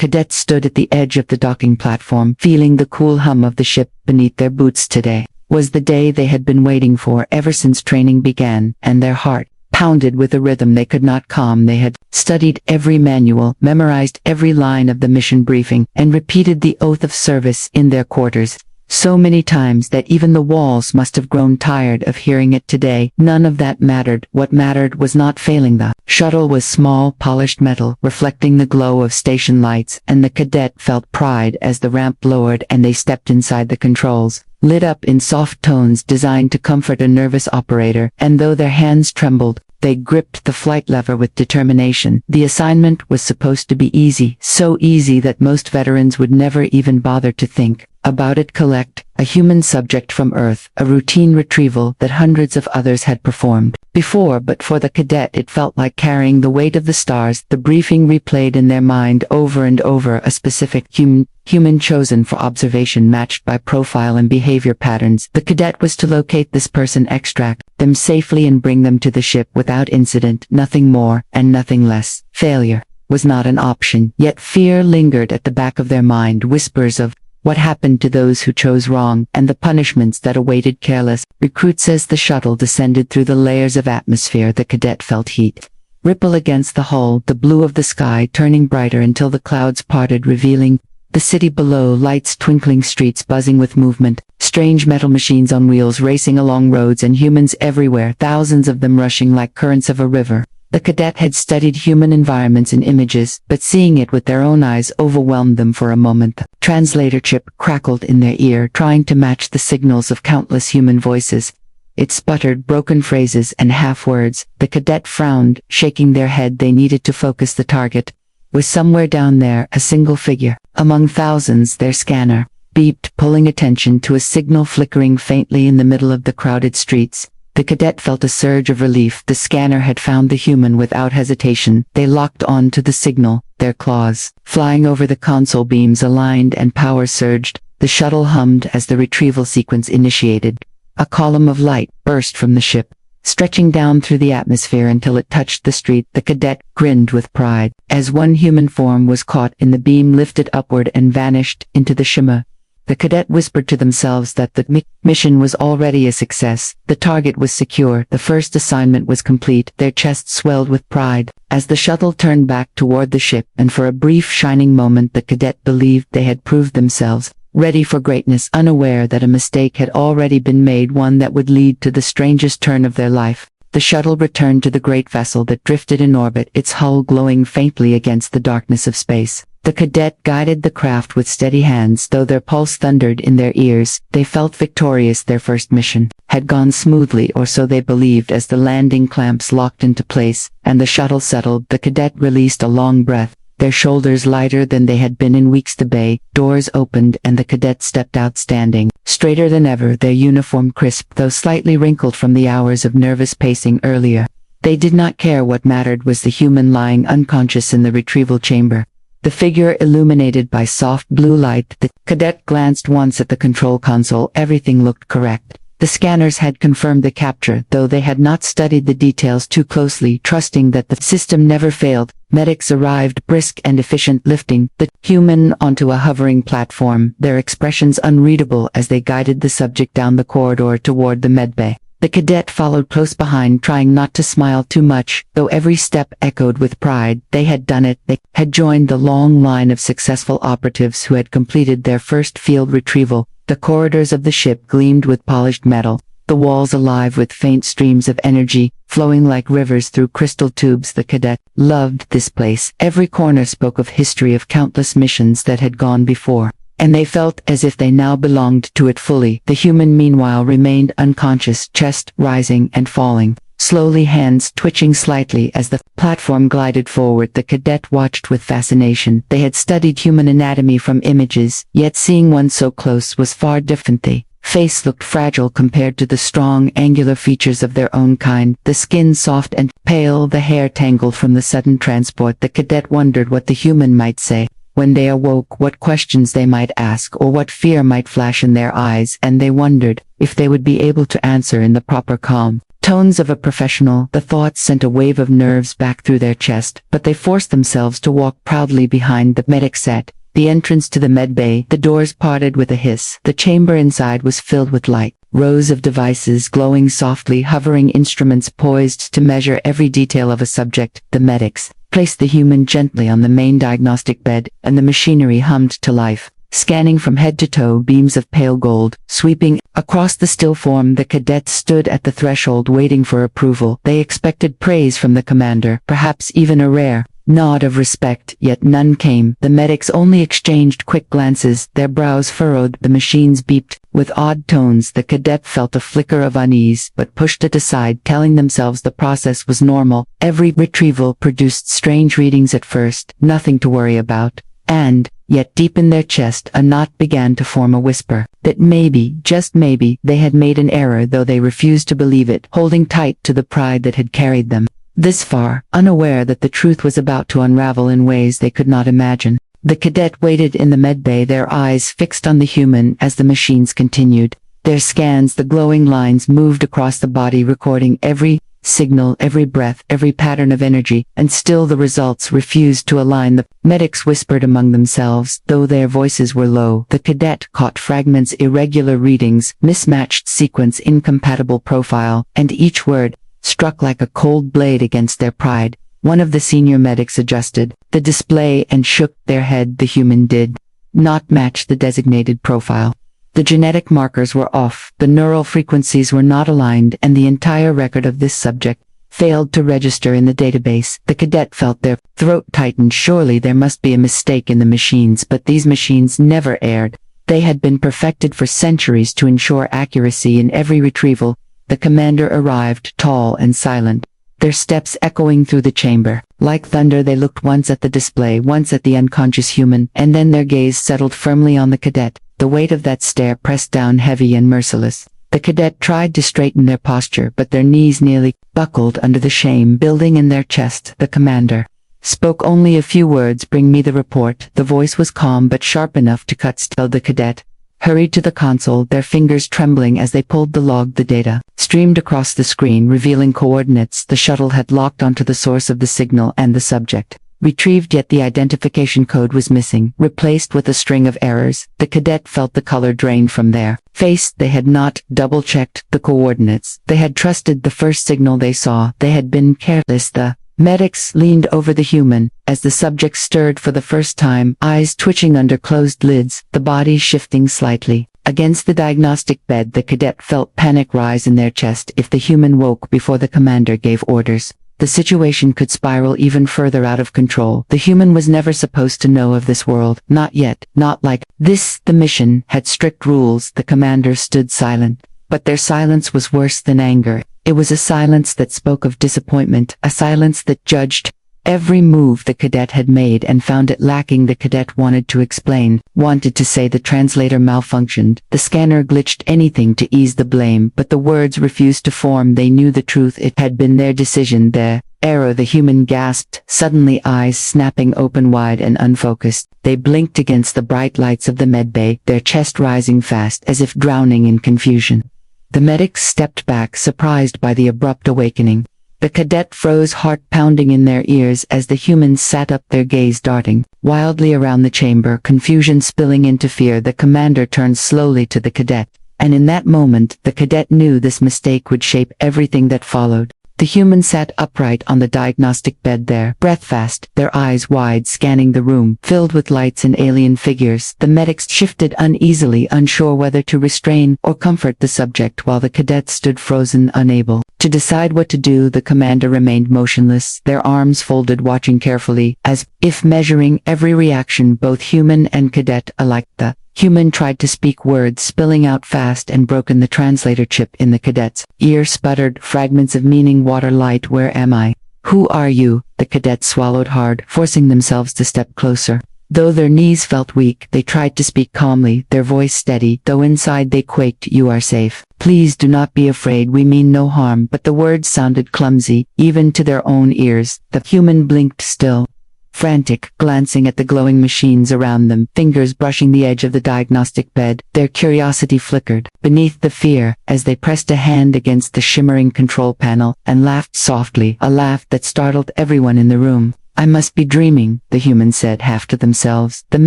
cadets stood at the edge of the docking platform, feeling the cool hum of the ship beneath their boots. Today was the day they had been waiting for ever since training began, and their heart pounded with a rhythm they could not calm. They had studied every manual, memorized every line of the mission briefing, and repeated the oath of service in their quarters so many times that even the walls must have grown tired of hearing it. Today, none of that mattered. What mattered was not failing. The shuttle was small, polished metal, reflecting the glow of station lights, and the cadet felt pride as the ramp lowered and they stepped inside the controls, lit up in soft tones designed to comfort a nervous operator, and though their hands trembled, they gripped the flight lever with determination. The assignment was supposed to be easy, so easy that most veterans would never even bother to think about it. Collect a human subject from Earth, a routine retrieval that hundreds of others had performed before, but for the cadet it felt like carrying the weight of the stars. The briefing replayed in their mind over and over, a specific human chosen for observation, matched by profile and behavior patterns. The cadet was to locate this person, extract them safely, and bring them to the ship without incident, nothing more and nothing less. Failure was not an option, yet fear lingered at the back of their mind, whispers of what happened to those who chose wrong, and the punishments that awaited careless recruits. As the shuttle descended through the layers of atmosphere, the cadet felt heat ripple against the hull, the blue of the sky turning brighter until the clouds parted, revealing the city below, lights twinkling, streets buzzing with movement, strange metal machines on wheels racing along roads, and humans everywhere, thousands of them rushing like currents of a river. The cadet had studied human environments in images, but seeing it with their own eyes overwhelmed them for a moment. The translator chip crackled in their ear, trying to match the signals of countless human voices. It sputtered broken phrases and half-words. The cadet frowned, shaking their head. They needed to focus. The target was somewhere down there, a single figure among thousands. Their scanner beeped, pulling attention to a signal flickering faintly in the middle of the crowded streets. The cadet felt a surge of relief. The scanner had found the human without hesitation. They locked on to the signal, their claws flying over the console, beams aligned and power surged. The shuttle hummed as the retrieval sequence initiated. A column of light burst from the ship, stretching down through the atmosphere until it touched the street. The cadet grinned with pride as one human form was caught in the beam, lifted upward and vanished into the shimmer. The cadet whispered to themselves that the mission was already a success. The target was secure. The first assignment was complete. Their chests swelled with pride as the shuttle turned back toward the ship, and for a brief shining moment the cadet believed they had proved themselves ready for greatness, unaware that a mistake had already been made, one that would lead to the strangest turn of their life. The shuttle returned to the great vessel that drifted in orbit, its hull glowing faintly against the darkness of space. The cadet guided the craft with steady hands, though their pulse thundered in their ears. They felt victorious. Their first mission had gone smoothly, or so they believed, as the landing clamps locked into place and the shuttle settled. The cadet released a long breath, their shoulders lighter than they had been in weeks. The bay doors opened and the cadet stepped out, standing straighter than ever, their uniform crisp though slightly wrinkled from the hours of nervous pacing earlier. They did not care. What mattered was the human lying unconscious in the retrieval chamber, the figure illuminated by soft blue light. The cadet glanced once at the control console. Everything looked correct. The scanners had confirmed the capture, though they had not studied the details too closely, trusting that the system never failed. Medics arrived, brisk and efficient, lifting the human onto a hovering platform, their expressions unreadable as they guided the subject down the corridor toward the medbay. The cadet followed close behind, trying not to smile too much, though every step echoed with pride. They had done it. They had joined the long line of successful operatives who had completed their first field retrieval. The corridors of the ship gleamed with polished metal, the walls alive with faint streams of energy, flowing like rivers through crystal tubes. The cadet loved this place. Every corner spoke of history, of countless missions that had gone before, and they felt as if they now belonged to it fully. The human, meanwhile, remained unconscious, chest rising and falling, slowly, hands twitching slightly as the platform glided forward. The cadet watched with fascination. They had studied human anatomy from images, yet seeing one so close was far different. The face looked fragile compared to the strong, angular features of their own kind, the skin soft and pale, the hair tangled from the sudden transport. The cadet wondered what the human might say when they awoke, what questions they might ask, or what fear might flash in their eyes, and they wondered if they would be able to answer in the proper calm. tones of a professional. The thoughts sent a wave of nerves back through their chest, but they forced themselves to walk proudly behind the medic set. The entrance to the medbay, the doors parted with a hiss. The chamber inside was filled with light. Rows of devices glowing softly, hovering instruments poised to measure every detail of a subject. The medics placed the human gently on the main diagnostic bed, and the machinery hummed to life, scanning from head to toe. Beams of pale gold sweeping across the still form. The cadets stood at the threshold waiting for approval. They expected praise from the commander, perhaps even a rare nod of respect, yet none came. The medics only exchanged quick glances, their brows furrowed. The machines beeped with odd tones. The cadet felt a flicker of unease, but pushed it aside, telling themselves the process was normal. Every retrieval produced strange readings at first, nothing to worry about. And, yet deep in their chest a knot began to form, a whisper that maybe, just maybe, they had made an error, though they refused to believe it, holding tight to the pride that had carried them this far, unaware that the truth was about to unravel in ways they could not imagine. The cadet waited in the medbay, their eyes fixed on the human as the machines continued. Their scans, the glowing lines moved across the body, recording every signal, every breath, every pattern of energy, and still the results refused to align. The medics whispered among themselves, though their voices were low. The cadet caught fragments, irregular readings, mismatched sequence, incompatible profile, and each word struck like a cold blade against their pride. One of the senior medics adjusted the display and shook their head. The human did not match the designated profile. The genetic markers were off, the neural frequencies were not aligned, and the entire record of this subject failed to register in the database. The cadet felt their throat tighten. Surely there must be a mistake in the machines, but these machines never erred. They had been perfected for centuries to ensure accuracy in every retrieval. The commander arrived, tall and silent, their steps echoing through the chamber. Like thunder, they looked once at the display, once at the unconscious human, and then their gaze settled firmly on the cadet. The weight of that stare pressed down heavy and merciless. The cadet tried to straighten their posture, but their knees nearly buckled under the shame building in their chest. The commander spoke only a few words. "Bring me the report." The voice was calm but sharp enough to cut still. The cadet hurried to the console, their fingers trembling as they pulled the log. The data streamed across the screen, revealing coordinates. The shuttle had locked onto the source of the signal, and the subject retrieved, yet the identification code was missing, replaced with a string of errors. The cadet felt the color drain from their face. They had not double-checked the coordinates. They had trusted the first signal they saw. They had been careless. The medics leaned over the human as the subject stirred for the first time, eyes twitching under closed lids, the body shifting slightly. Against the diagnostic bed, the cadet felt panic rise in their chest. If the human woke before the commander gave orders, the situation could spiral even further out of control. The human was never supposed to know of this world. Not yet. Not like this. The mission had strict rules. The commander stood silent. But their silence was worse than anger. It was a silence that spoke of disappointment, a silence that judged every move the cadet had made and found it lacking. The cadet wanted to explain, wanted to say the translator malfunctioned, the scanner glitched, anything to ease the blame, but the words refused to form. They knew the truth. It had been their decision, their error. The human gasped, suddenly eyes snapping open wide and unfocused. They blinked against the bright lights of the medbay, their chest rising fast as if drowning in confusion. The medics stepped back, surprised by the abrupt awakening. The cadet froze, heart pounding in their ears as the humans sat up, their gaze darting wildly around the chamber, confusion spilling into fear. The commander turned slowly to the cadet, and in that moment, the cadet knew this mistake would shape everything that followed. The human sat upright on the diagnostic bed, their breath fast, their eyes wide, scanning the room, filled with lights and alien figures. The medics shifted uneasily, unsure whether to restrain or comfort the subject, while the cadet stood frozen, unable to decide what to do. The commander remained motionless, their arms folded, watching carefully, as if measuring every reaction, both human and cadet alike. The human tried to speak, words spilling out fast and broken. The translator chip in the cadet's ear sputtered, fragments of meaning. Water, light, where am I? Who are you? The cadets swallowed hard, forcing themselves to step closer. Though their knees felt weak, they tried to speak calmly, their voice steady, though inside they quaked. You are safe. Please do not be afraid, we mean no harm. But the words sounded clumsy, even to their own ears. The human blinked still, frantic, glancing at the glowing machines around them, fingers brushing the edge of the diagnostic bed. Their curiosity flickered beneath the fear as they pressed a hand against the shimmering control panel and laughed softly, a laugh that startled everyone in the room. "I must be dreaming," the humans said half to themselves. The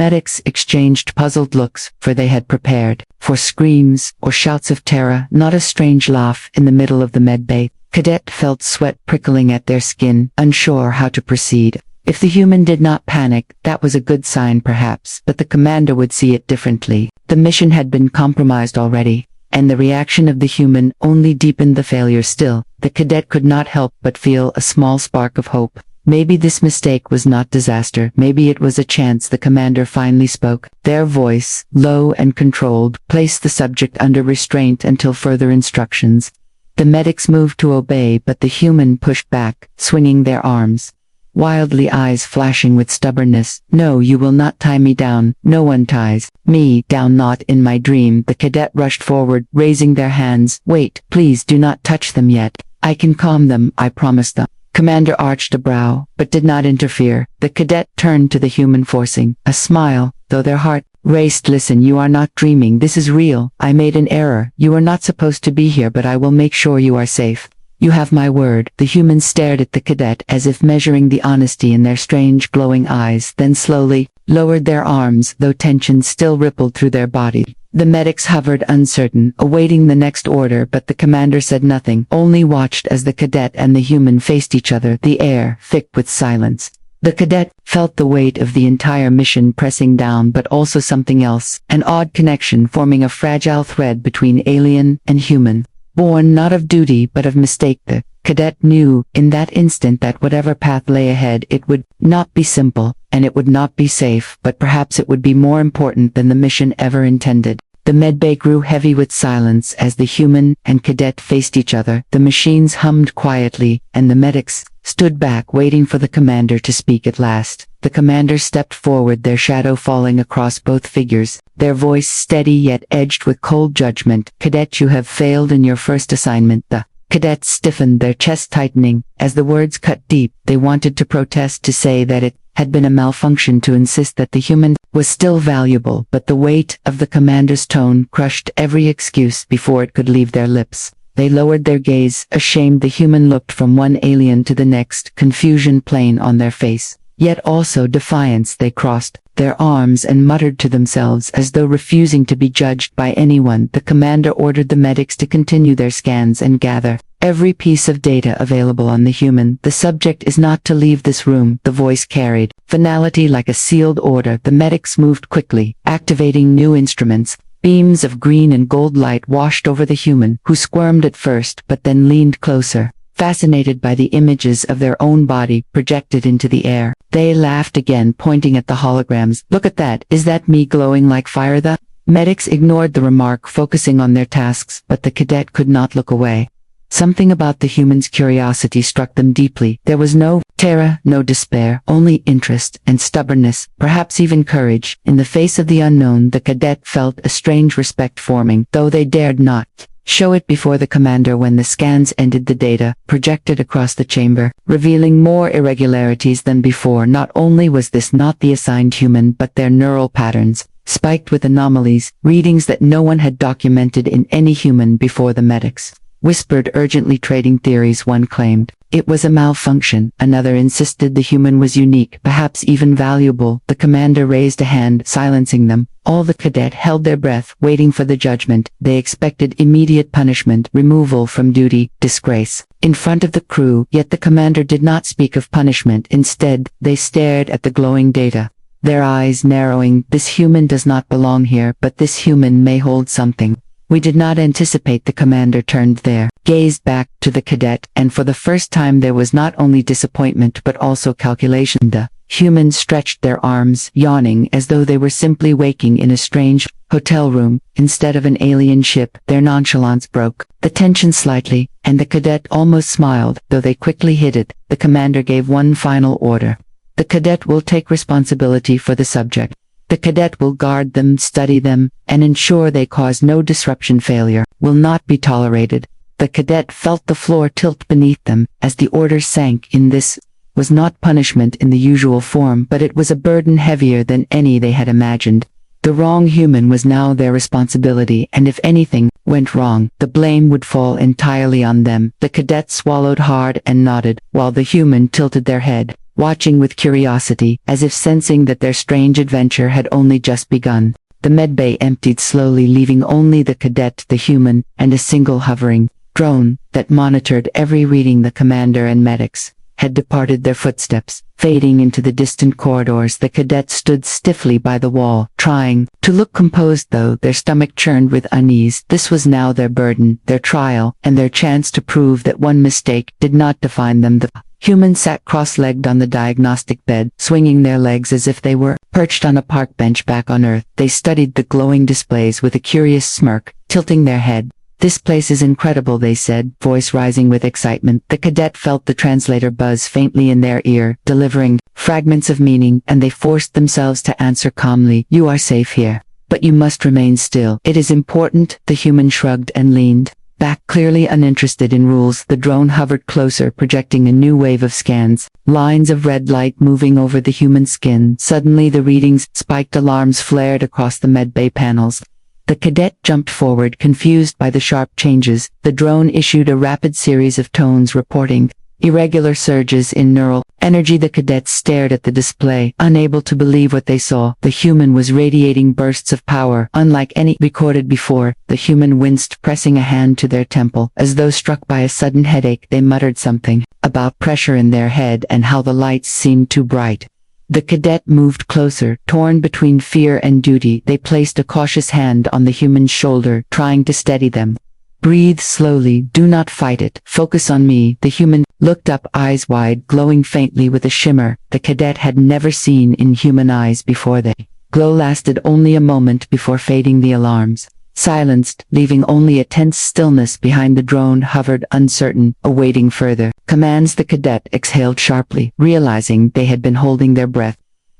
medics exchanged puzzled looks, for they had prepared for screams or shouts of terror, not a strange laugh in the middle of the medbay. Cadet felt sweat prickling at their skin, unsure how to proceed. If the human did not panic, that was a good sign perhaps, but the commander would see it differently. The mission had been compromised already, and the reaction of the human only deepened the failure. Still, the cadet could not help but feel a small spark of hope. Maybe this mistake was not disaster, maybe it was a chance. The commander finally spoke. Their voice, low and controlled, placed the subject under restraint until further instructions. The medics moved to obey, but the human pushed back, swinging their arms, wildly, eyes flashing with stubbornness. "No, you will not tie me down. No one ties me down, not in my dream." The cadet rushed forward, raising their hands. "Wait, please do not touch them yet. I can calm them, I promise them." Commander arched a brow, but did not interfere. The cadet turned to the human, forcing a smile, though their heart raced. "Listen, you are not dreaming. This is real. I made an error. You are not supposed to be here, but I will make sure you are safe. You have my word." The humans stared at the cadet as if measuring the honesty in their strange glowing eyes, then slowly lowered their arms, though tension still rippled through their body. The medics hovered uncertain, awaiting the next order, but the commander said nothing, only watched as the cadet and the human faced each other, the air thick with silence. The cadet felt the weight of the entire mission pressing down, but also something else, an odd connection forming a fragile thread between alien and human. Born not of duty but of mistake, the cadet knew in that instant that whatever path lay ahead, it would not be simple, and it would not be safe, but perhaps it would be more important than the mission ever intended. The medbay grew heavy with silence as the human and cadet faced each other. The machines hummed quietly, and the medics stood back, waiting for the commander to speak at last. The commander stepped forward, their shadow falling across both figures, their voice steady yet edged with cold judgment. "Cadet, you have failed in your first assignment." The cadets stiffened, their chests tightening. As the words cut deep, they wanted to protest, to say that it had been a malfunction, to insist that the human was still valuable, but the weight of the commander's tone crushed every excuse before it could leave their lips. They lowered their gaze, ashamed. The human looked from one alien to the next, confusion plain on their face, yet also defiance. They crossed their arms and muttered to themselves as though refusing to be judged by anyone. The commander ordered the medics to continue their scans and gather every piece of data available on the human. "The subject is not to leave this room," the voice carried finality like a sealed order. The medics moved quickly, activating new instruments. Beams of green and gold light washed over the human, who squirmed at first but then leaned closer, fascinated by the images of their own body projected into the air. They laughed again, pointing at the holograms. "Look at that. Is that me glowing like fire?" The medics ignored the remark, focusing on their tasks, but the cadet could not look away. Something about the human's curiosity struck them deeply. There was no terror, no despair, only interest and stubbornness, perhaps even courage. In the face of the unknown, the cadet felt a strange respect forming, though they dared not show it before the commander. When the scans ended, the data projected across the chamber, revealing more irregularities than before. Not only was this not the assigned human, but their neural patterns spiked with anomalies, readings that no one had documented in any human before. The medics whispered urgently, trading theories. One claimed it was a malfunction, another insisted the human was unique, perhaps even valuable. The commander raised a hand, silencing them. All the cadet held their breath, waiting for the judgment. They expected immediate punishment, removal from duty, disgrace in front of the crew, yet the commander did not speak of punishment. Instead, they stared at the glowing data, their eyes narrowing. "This human does not belong here, but this human may hold something we did not anticipate." The commander turned their gaze back to the cadet, and for the first time there was not only disappointment but also calculation. The humans stretched their arms, yawning as though they were simply waking in a strange hotel room instead of an alien ship. Their nonchalance broke the tension slightly, and the cadet almost smiled, though they quickly hid it. The commander gave one final order. "The cadet will take responsibility for the subject. The cadet will guard them, study them, and ensure they cause no disruption. Failure will not be tolerated." The cadet felt the floor tilt beneath them as the order sank in. This was not punishment in the usual form, but it was a burden heavier than any they had imagined. The wrong human was now their responsibility, and if anything went wrong, the blame would fall entirely on them. The cadet swallowed hard and nodded, while the human tilted their head, watching with curiosity, as if sensing that their strange adventure had only just begun. The medbay emptied slowly, leaving only the cadet, the human, and a single hovering drone that monitored every reading. The commander and medics had departed, their footsteps fading into the distant corridors. The cadet stood stiffly by the wall, trying to look composed, though their stomach churned with unease. This was now their burden, their trial, and their chance to prove that one mistake did not define them. The human sat cross-legged on the diagnostic bed, swinging their legs as if they were perched on a park bench back on Earth. They studied the glowing displays with a curious smirk, tilting their head. "This place is incredible," they said, voice rising with excitement. The cadet felt the translator buzz faintly in their ear, delivering fragments of meaning, and they forced themselves to answer calmly, "You are safe here. But you must remain still. It is important." The human shrugged and leaned back, clearly uninterested in rules. The drone hovered closer, projecting a new wave of scans, lines of red light moving over the human skin. Suddenly the readings spiked, alarms flared across the medbay panels. The cadet jumped forward, confused by the sharp changes. The drone issued a rapid series of tones, reporting irregular surges in neural energy. The cadets stared at the display, unable to believe what they saw. The human was radiating bursts of power, unlike any recorded before. The human winced, pressing a hand to their temple, as though struck by a sudden headache. They muttered something about pressure in their head and how the lights seemed too bright. The cadet moved closer, torn between fear and duty. They placed a cautious hand on the human's shoulder, trying to steady them. "Breathe slowly, do not fight it. Focus on me." The human looked up, eyes wide, glowing faintly with a shimmer the cadet had never seen in human eyes before. The glow lasted only a moment before fading. The alarms silenced, leaving only a tense stillness behind. The drone hovered, uncertain, awaiting further commands. The cadet exhaled sharply, realizing they had been holding their breath.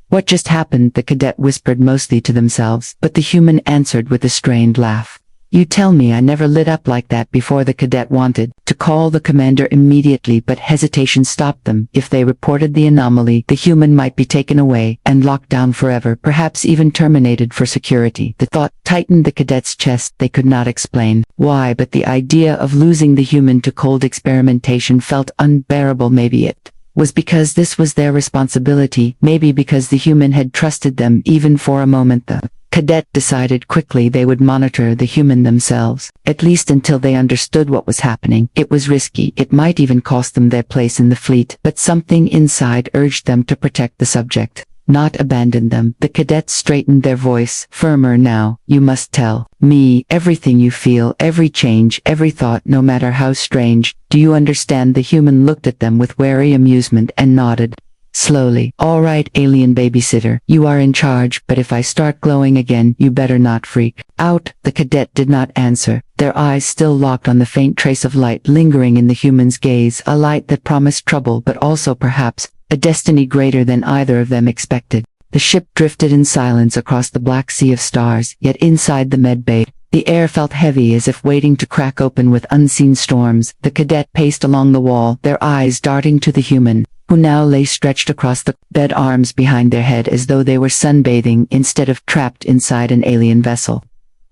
"What just happened?" the cadet whispered, mostly to themselves, but the human answered with a strained laugh. "You tell me I never lit up like that before." The cadet wanted to call the commander immediately, but hesitation stopped them. If they reported the anomaly, the human might be taken away and locked down forever, perhaps even terminated for security. The thought tightened the cadet's chest. They could not explain why, but the idea of losing the human to cold experimentation felt unbearable. Maybe it was because this was their responsibility, maybe because the human had trusted them even for a moment. The cadet decided quickly they would monitor the human themselves, at least until they understood what was happening. It was risky, it might even cost them their place in the fleet, but something inside urged them to protect the subject, not abandon them. The cadets straightened, their voice firmer now. "You must tell me everything you feel, every change, every thought, no matter how strange. Do you understand?" The human looked at them with wary amusement and nodded slowly. "All right, alien babysitter, you are in charge, but if I start glowing again, you better not freak out." The cadet did not answer, their eyes still locked on the faint trace of light lingering in the human's gaze, a light that promised trouble, but also perhaps a destiny greater than either of them expected. The ship drifted in silence across the black sea of stars, yet inside the medbay, the air felt heavy, as if waiting to crack open with unseen storms. The cadet paced along the wall, their eyes darting to the human, who now lay stretched across the bed, arms behind their head, as though they were sunbathing instead of trapped inside an alien vessel.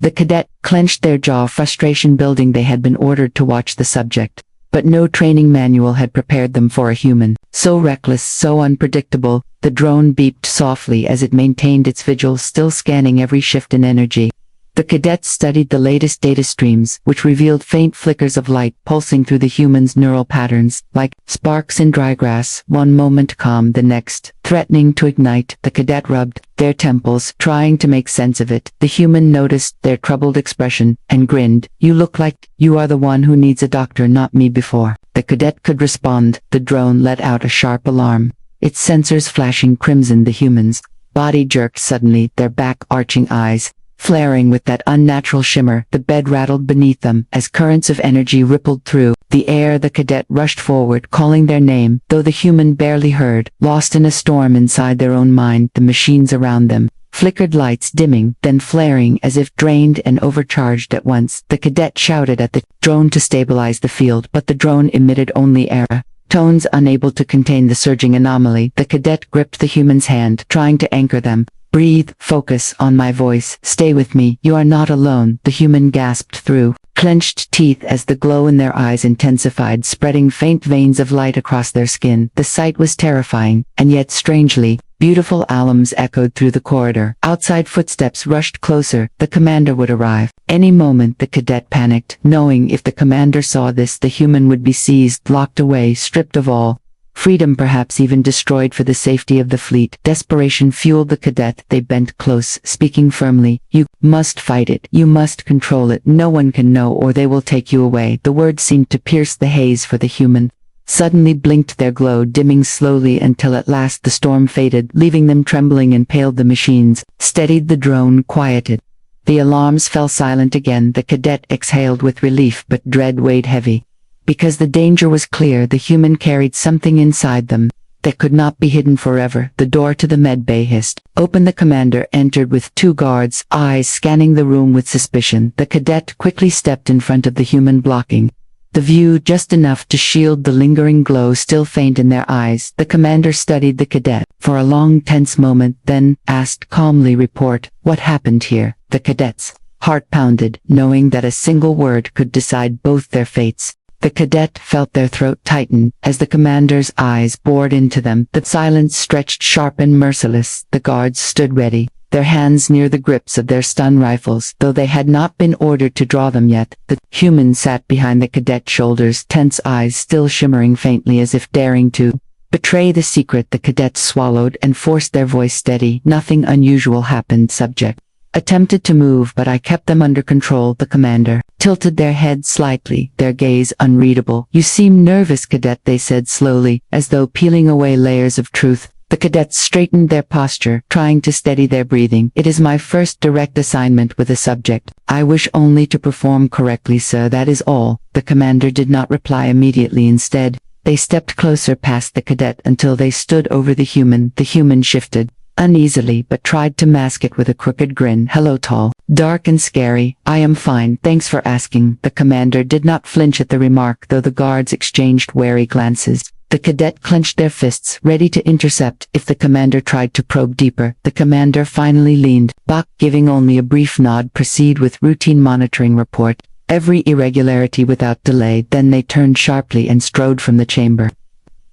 The cadet clenched their jaw, frustration building. They had been ordered to watch the subject, but no training manual had prepared them for a human so reckless, so unpredictable. The drone beeped softly as it maintained its vigil, still scanning every shift in energy. The cadets studied the latest data streams, which revealed faint flickers of light pulsing through the human's neural patterns, like sparks in dry grass, one moment calm, the next threatening to ignite. The cadet rubbed their temples, trying to make sense of it. The human noticed their troubled expression and grinned. "You look like you are the one who needs a doctor, not me." Before the cadet could respond, the drone let out a sharp alarm, its sensors flashing crimson. The human's body jerked suddenly, their back arching eyes flaring with that unnatural shimmer. The bed rattled beneath them as currents of energy rippled through the air. The cadet rushed forward, calling their name, though the human barely heard, lost in a storm inside their own mind. The machines around them flickered, lights dimming, then flaring as if drained and overcharged at once. The cadet shouted at the drone to stabilize the field, but the drone emitted only air, tones unable to contain the surging anomaly. The cadet gripped the human's hand, trying to anchor them. Breathe, focus on my voice, stay with me, you are not alone, the human gasped through clenched teeth as the glow in their eyes intensified, spreading faint veins of light across their skin. The sight was terrifying, and yet strangely, beautiful alums echoed through the corridor. Outside footsteps rushed closer, the commander would arrive. Any moment the cadet panicked, knowing if the commander saw this the human would be seized, locked away, stripped of all freedom, perhaps even destroyed for the safety of the fleet. Desperation fueled the cadet. They bent close, speaking firmly. You must fight it. You must control it. No one can know or they will take you away. The words seemed to pierce the haze, for the human suddenly blinked, their glow dimming slowly until at last the storm faded, leaving them trembling and paled. The machines steadied, the drone quieted. The alarms fell silent again. The cadet exhaled with relief, but dread weighed heavy. Because the danger was clear, the human carried something inside them that could not be hidden forever. The door to the medbay hissed open. The commander entered with 2 guards, eyes scanning the room with suspicion. The cadet quickly stepped in front of the human, blocking the view just enough to shield the lingering glow still faint in their eyes. The commander studied the cadet for a long, tense moment, then asked calmly, report, what happened here? The cadet's heart pounded, knowing that a single word could decide both their fates. The cadet felt their throat tighten as the commander's eyes bored into them. The silence stretched sharp and merciless. The guards stood ready, their hands near the grips of their stun rifles, though they had not been ordered to draw them yet. The human sat behind the cadet's shoulders, tense eyes still shimmering faintly as if daring to betray the secret. The cadets swallowed and forced their voice steady. Nothing unusual happened. Subject attempted to move, but I kept them under control. The commander tilted their head slightly, their gaze unreadable. You seem nervous, cadet, they said slowly, as though peeling away layers of truth. The cadets straightened their posture, trying to steady their breathing. It is my first direct assignment with a subject. I wish only to perform correctly, sir, that is all. The commander did not reply immediately. Instead, they stepped closer past the cadet until they stood over the human. The human shifted uneasily, but tried to mask it with a crooked grin. Hello, tall, dark and scary. I am fine, thanks for asking. The commander did not flinch at the remark, though the guards exchanged wary glances. The cadet clenched their fists, ready to intercept if the commander tried to probe deeper. The commander finally leaned back, giving only a brief nod. Proceed with routine monitoring, report every irregularity without delay. Then they turned sharply and strode from the chamber.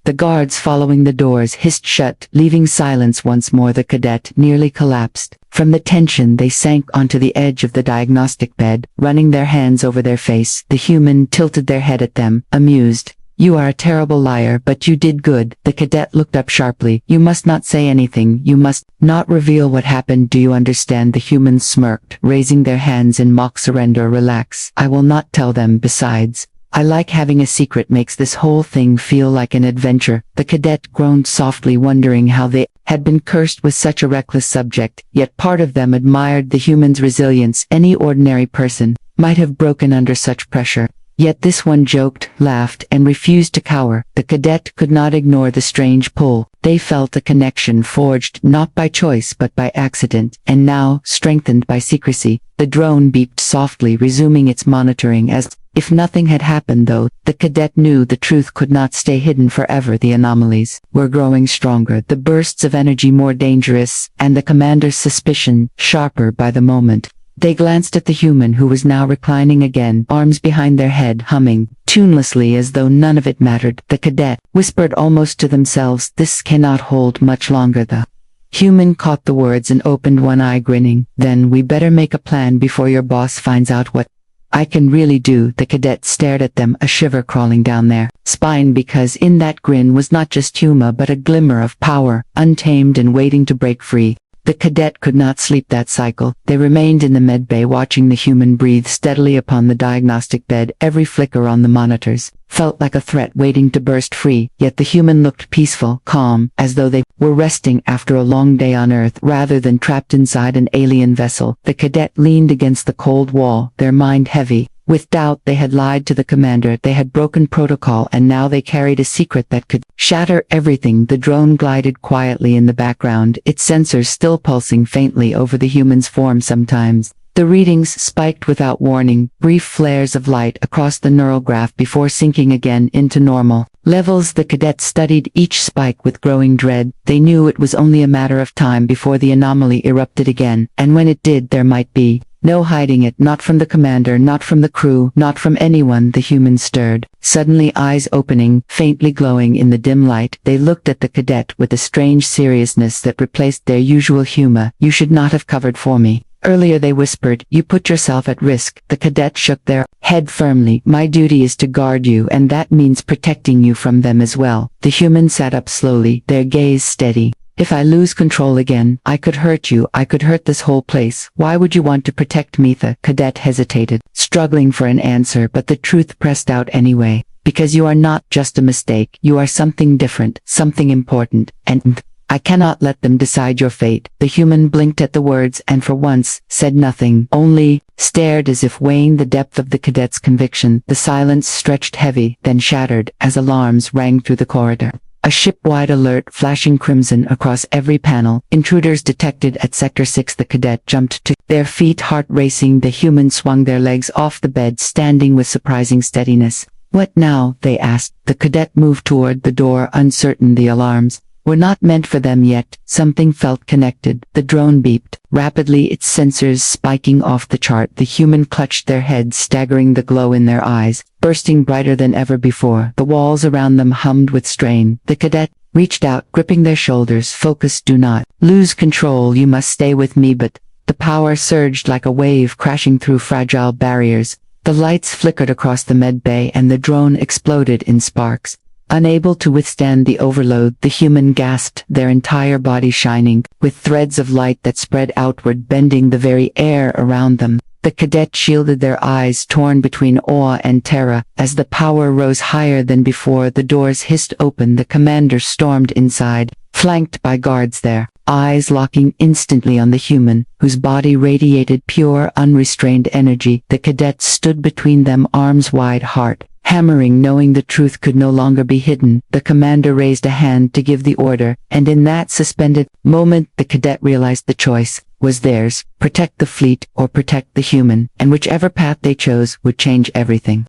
The guards following the doors hissed shut, leaving silence once more. The cadet nearly collapsed. From the tension they sank onto the edge of the diagnostic bed, running their hands over their face. The human tilted their head at them, amused. You are a terrible liar, but you did good. The cadet looked up sharply. You must not say anything. You must not reveal what happened. Do you understand? The humans smirked, raising their hands in mock surrender. Relax. I will not tell them. Besides, I like having a secret. Makes this whole thing feel like an adventure. The cadet groaned softly, wondering how they had been cursed with such a reckless subject, yet part of them admired the human's resilience. Any ordinary person might have broken under such pressure. Yet this one joked, laughed, and refused to cower. The cadet could not ignore the strange pull. They felt a connection forged not by choice but by accident, and now, strengthened by secrecy, the drone beeped softly, resuming its monitoring as if nothing had happened. Though the cadet knew the truth could not stay hidden forever. The anomalies were growing stronger, the bursts of energy more dangerous, and the commander's suspicion sharper by the moment. They glanced at the human, who was now reclining again, arms behind their head, humming tunelessly as though none of it mattered. The cadet whispered almost to themselves, this cannot hold much longer. The human caught the words and opened one eye, grinning. Then we better make a plan before your boss finds out what I can really do. The cadet stared at them, a shiver crawling down their spine, because in that grin was not just humor but a glimmer of power, untamed and waiting to break free. The cadet could not sleep that cycle. They remained in the medbay, watching the human breathe steadily upon the diagnostic bed. Every flicker on the monitors felt like a threat waiting to burst free, yet the human looked peaceful, calm, as though they were resting after a long day on Earth rather than trapped inside an alien vessel. The cadet leaned against the cold wall, their mind heavy with doubt. They had lied to the commander, they had broken protocol, and now they carried a secret that could shatter everything. The drone glided quietly in the background, its sensors still pulsing faintly over the human's form. Sometimes the readings spiked without warning, brief flares of light across the neural graph before sinking again into normal. Levels. The cadets studied each spike with growing dread. They knew it was only a matter of time before the anomaly erupted again, and when it did there might be no hiding it, not from the commander, not from the crew, not from anyone. The humans stirred. Suddenly, eyes opening, faintly glowing in the dim light, they looked at the cadet with a strange seriousness that replaced their usual humor. "You should not have covered for me earlier," they whispered. "You put yourself at risk." The cadet shook their head firmly. "My duty is to guard you, and that means protecting you from them as well." The human sat up slowly, their gaze steady. "If I lose control again, I could hurt you. I could hurt this whole place. Why would you want to protect me?" The cadet hesitated, struggling for an answer, but the truth pressed out anyway. "Because you are not just a mistake. You are something different, something important, and I cannot let them decide your fate." The human blinked at the words and for once said nothing, only stared as if weighing the depth of the cadet's conviction. The silence stretched heavy, then shattered as alarms rang through the corridor. A ship-wide alert flashing crimson across every panel. "Intruders detected at Sector 6." The cadet jumped to their feet, heart racing. The human swung their legs off the bed, standing with surprising steadiness. "What now?" they asked. The cadet moved toward the door, uncertain. The alarms were not meant for them yet. Something felt connected. The drone beeped rapidly, its sensors spiking off the chart. The human clutched their heads, staggering, the glow in their eyes bursting brighter than ever before. The walls around them hummed with strain. The cadet reached out, gripping their shoulders. "Focus, do not lose control. You must stay with me." But the power surged like a wave, crashing through fragile barriers. The lights flickered across the medbay and the drone exploded in sparks. Unable to withstand the overload, the human gasped, their entire body shining, with threads of light that spread outward, bending the very air around them. The cadet shielded their eyes, torn between awe and terror. As the power rose higher than before, the doors hissed open. The commander stormed inside, flanked by guards, their eyes locking instantly on the human, whose body radiated pure, unrestrained energy. The cadet stood between them, arms wide, heart hammering, knowing the truth could no longer be hidden. The commander raised a hand to give the order, and in that suspended moment, the cadet realized the choice was theirs: protect the fleet or protect the human, and whichever path they chose would change everything.